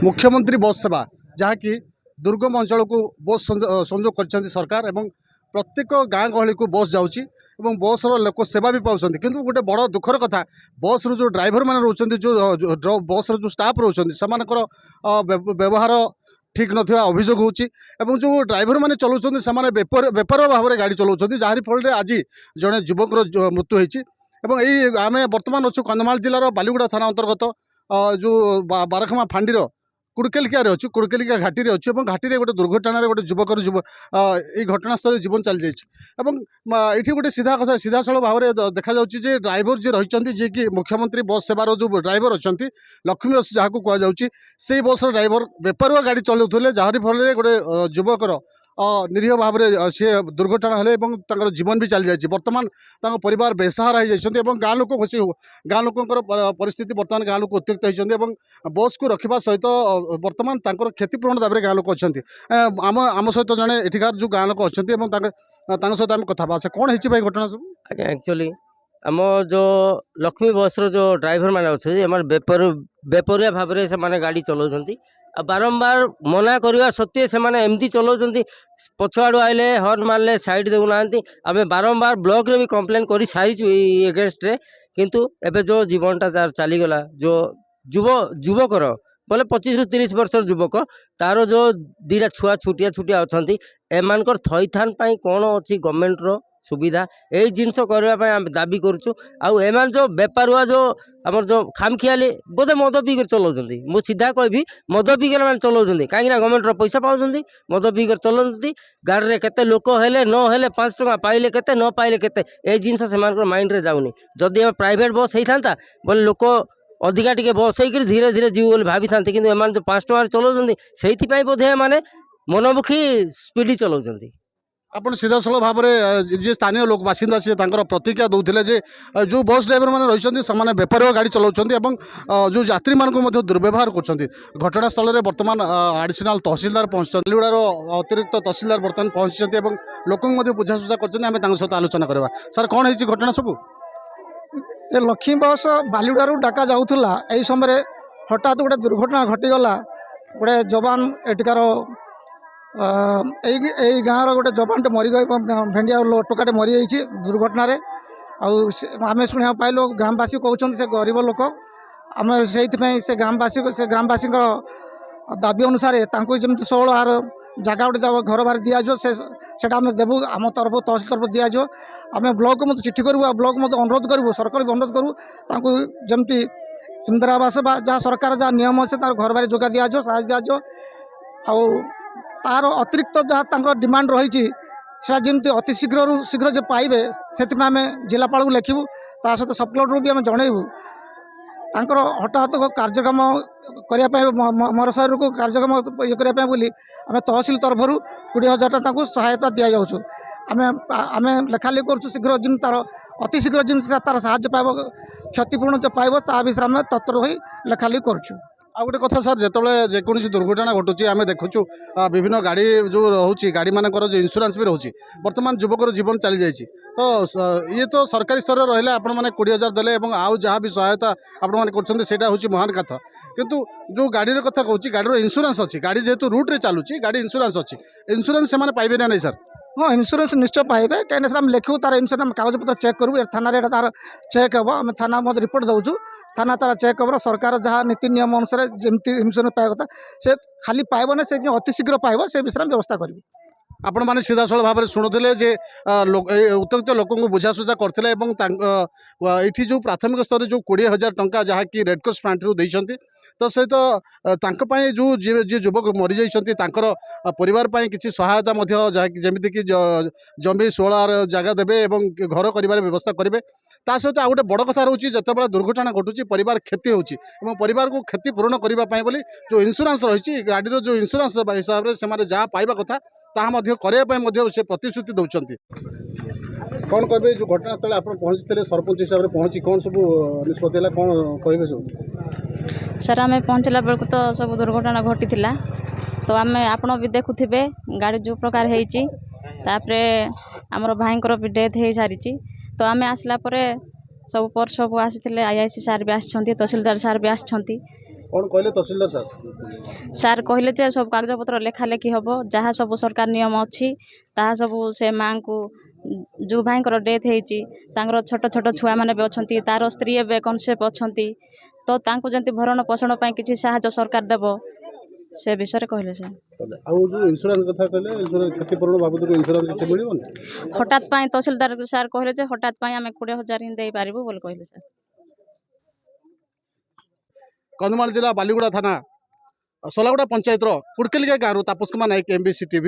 मुख्यमंत्री बस सेवा जहाँकि दुर्गम अंचल को बस संजोग कर सरकार एवं प्रत्येक गाँ गहली को बस जाऊँगी बस लोक सेवा भी पाँच किंतु गोटे बड़ दुखर कथा बस रू जो ड्राइवर मैंने रोच जो बस जो स्टाफ रोच व्यवहार ठीक ना अभियोग होची जो ड्राइवर मैंने चलाउछन्ति से बेपर भाव में गाड़ी चलाउछन्ति जहारी फल आज जड़े युवक मृत्यु होती आम बर्तमान अच्छु कंधमाल जिलार बालीगुड़ा थाना अंतर्गत जो बारखमा फांडीर कुड़केलिका अच्छी कुड़केलिका घाटी अच्छी घाटी गोटे दुर्घटना गोटे युवक ये घटनास्थल जीवन चली जाइए ये गोटे सीधा कथा सीधा साल भाव में देखा जाए ड्राइवर जी रही जी कि मुख्यमंत्री बस सेवार जो ड्राइवर अच्छा लक्ष्मी बस जहाँ कहुच्छी से बस ड्राइवर बेपारुआ गाड़ी चलाऊे जहारी फल गोटे युवकर निरीह भाव में सी दुर्घटना हेले जीवन भी चली जाए बर्तमान परिवार बेसहारा हो गाँ लोक गाँ लोकर परिस्थिति बर्तमान गाँ लोक उत्त्यक्त होती बस को रखा सहित बर्तमान क्षतिपूरण दाबी गाँ लोक अच्छा आम सहित जड़े एठिकार जो गाँ लोक अच्छा सहित आम कथा से कौन है घटना सब आज्ञा एक्चुअली आम जो लक्ष्मी बस जो ड्राइवर मैंने अच्छे बेपरिया भाव में से गाड़ी चलाउछन्ति बारंबार मना करवा सत्वे से एमती चलाउछन्ति पछआड़ू आइले हर्न मारले साइड देउना आम बारंबार ब्लॉक रे भी कंप्लेन कर सारीचु एगेन्स्ट रे किंतु एबे जो जीवनटा तार चलीगला जो युवकर बोले 25 ରୁ 30 वर्षर युवक तार जो दीटा छुआ छुटिया छुटिया अच्छा एमानकर थईथान कौन अच्छी गवर्नमेंट रो सुविधा यही जिनस करने दाबी करुँ आम जो बेपारुआ जो आम जो खामखियाली बोधे मद पीकर चलाउछन्ति मु सीधा कहबी मद पीकर मैंने चलाउछन्ति कहीं गवर्नमेंट रो पैसा पाउछन्ति मद पीकर चलाउछन्ति गाड़ी में केते लोक हेले न हेले 5 टका पाइले केते न पाइले केते ए जिनस से माइंड रे जाउनी जदि प्राइवेट बस होता बोले लोक अधिका टिके बस होकर धीरे धीरे जीव बोली भावी था कि जो 5 टका चलाउछन्ति से बोधे मैंने मनमुखी स्पीड चलाउछन्ति आपन सीधा साल भाव में जी स्थानीय लोक बासिंदा सी प्रतिक्रिया दौले जो बस ड्राइवर मैंने रही से बेपार गाड़ी चलाउछन्ति जो यात्री मानक दुर्व्यवहार कर घटनास्थल में बर्तमान एडिशनल तहसीलदार पहुँचते बालीगुड़ार अतिरिक्त तहसीलदार बर्तमान पहुँचते लोक बुझासुझा कर सहित आलोचना करवा सर कौन है घटना सब लक्ष्मी बस बालीगुड़ारू डाका जाऊला यही समय हठात गोटे दुर्घटना घटीगला गोटे जवान एटिकार यही गाँव रोटे जवान मरीगई भेंडिया टोकाटे मरी जाइए दुर्घटना आम शुणा पाइलु ग्रामवासी कहते से गरीब लोक आम से ग्रामवासी दाबी अनुसार जमी 16 आर जगह गोटे घर बाहर दिज्व से देवु आम तरफ तहसील तरफ दिज्व आम ब्लॉक को चिठी करूँ ब्लॉक अनुरोध करूँ सरकार भी अनुरोध करूँ जमती इंदिरा आवास जहाँ सरकार जहाँ नियम अच्छे घर बाहर जोगा दिज्व साहय दिज्व तार अतिरिक्त जहाँ डिमांड रही जमी अति शीघ्र जो पाइबे से आम जिलापाल को लिखू ता सहित सब कलेक्टर भी आम जनइबू तांकर हठात कार्यक्रम करने मोर शहर को कार्यक्रम ये करने बोली आम तहसील तरफ 20,000 टाँग सहायता दि जाऊँ आम लेखालेखी कर शीघ्र जमी तार अति शीघ्र जमी तार साहय पाइब क्षतिपूर्ण जो पाइब ता विषय आम तत्पर हो लेखालेखी करुँ आ गोटे कथा सर जिते जेकोसी दुर्घटना घटुची आम देखुचु विभिन्न गाड़ी जो रोचे गाड़ी मानकर जो इंश्योरेंस भी रोचे बर्तमान युवक जीवन चली जाइए तो ये तो सरकारी स्तर रहा आपण मैंने 20,000 देले आउ जहाँ भी सहायता आपण मैंने कर महान कथा किंतु जो गाड़ी कथा कहूँ गाड़ी इंश्योरेंस अच्छी गाड़ी जेहेतु रूट्रे चलुची गाड़ी इंश्योरेंस अच्छी इंश्योरेंस से पाइबे ना नहीं सर हाँ इंश्योरेंस निश्चय पाइबे कहीं आम लिखू तार इंश्योरेंस कागजपत्र चेक करूँ थाना तार चेक हे आम थाना रिपोर्ट दौचु थाना तार चेक खबर सरकार जहाँ नीति नियम अनुसार जमी इंश्योरेंस पाइबा कथा से खाली पाइब ना से अति शीघ्र पाइब से विषय में व्यवस्था करूँ आपण मैंने सीधा साल भाव में शुणुले उत्त्यक्त लोक बुझासुझा करते जो प्राथमिक स्तर जो 20,000 टंका जहाँकि रेडक्रॉस फ्रंट देते तो सहित जो जी युवक मरी जाइए परिवार किसी सहायता जमीक जमी 16 जगह देवे घर कर व्यवस्था करेंगे ता सहित आ गोटे बड़ कथा रोचे जिते दुर्घटना घटुची परिवार क्षति होची परिवार को क्षति पूरण करने बोली जो इंश्योरेंस रही गाड़ी जो इंश्योरेंस हिसाब से जहाँ पाइबा कथा करने से प्रतिश्रुति दौरान कौन कहे जो घटनास्थल आप पहुँचते सरपंच हिसाब से पहुँची कौन सब निष्पत्ति कौन कहे सब सर आम पहुँचला बेलू तो सब दुर्घटना घटी तो आम आपण भी देखुवे गाड़ी जो प्रकार होपर आमर भाईंकर भी डेथ हो सारी तो आम आसला सब पर सब आसी आईआईसी सार भी आसछन्ति तहसीलदार सार भी आसछन्ति कौन कहले तहसीलदार साहब? ସାର୍ କହିଲେ ଯେ ସବୁ କାଗଜପତ୍ର ଲେଖାଲେଖି ହେବ, ଯାହା ସବୁ ସରକାର ନିୟମ ଅଛି ତାହା ସବୁ ସେ ମାଆଙ୍କୁ, ଯେଉଁ ଭାଇଙ୍କର ଡେଥ୍ ହେଇଛି ତାଙ୍କର ଛୋଟ ଛୋଟ ଛୁଆମାନେ ବି ଅଛନ୍ତି, ତାର ସ୍ତ୍ରୀ ଏବେ କନସେପ୍ଟ ଅଛନ୍ତି, ତ ତାଙ୍କୁ ଯେମିତି ଭରଣ ପୋଷଣ ପାଇଁ କିଛି ସାହାଯ୍ୟ ସରକାର ଦେବ ସେ ବିଷୟରେ କହିଲେ ସାର୍। ଆଉ ଯେଉଁ ଇନ୍ସୁରାନ୍ସ କଥା କହିଲେ, ଇନ୍ସୁରାନ୍ସ କ୍ଷତିପୂରଣ ବାବଦକୁ ଇନ୍ସୁରାନ୍ସ କିଛି ମିଳିବନି? ହଠାତ୍ ପାଇଁ ତହସିଲଦାର ସାର୍ କହିଲେ ଯେ ହଠାତ୍ ପାଇଁ ଆମେ 20,000 ହିଁ ଦେଇପାରିବୁ ବୋଲି କହିଲେ ସାର୍। कंधमाल जिला बालीगुड़ा थाना सोलागुड़ा पंचायत कुड़केलिया गाँव तापस कुमार नायक MBC TV।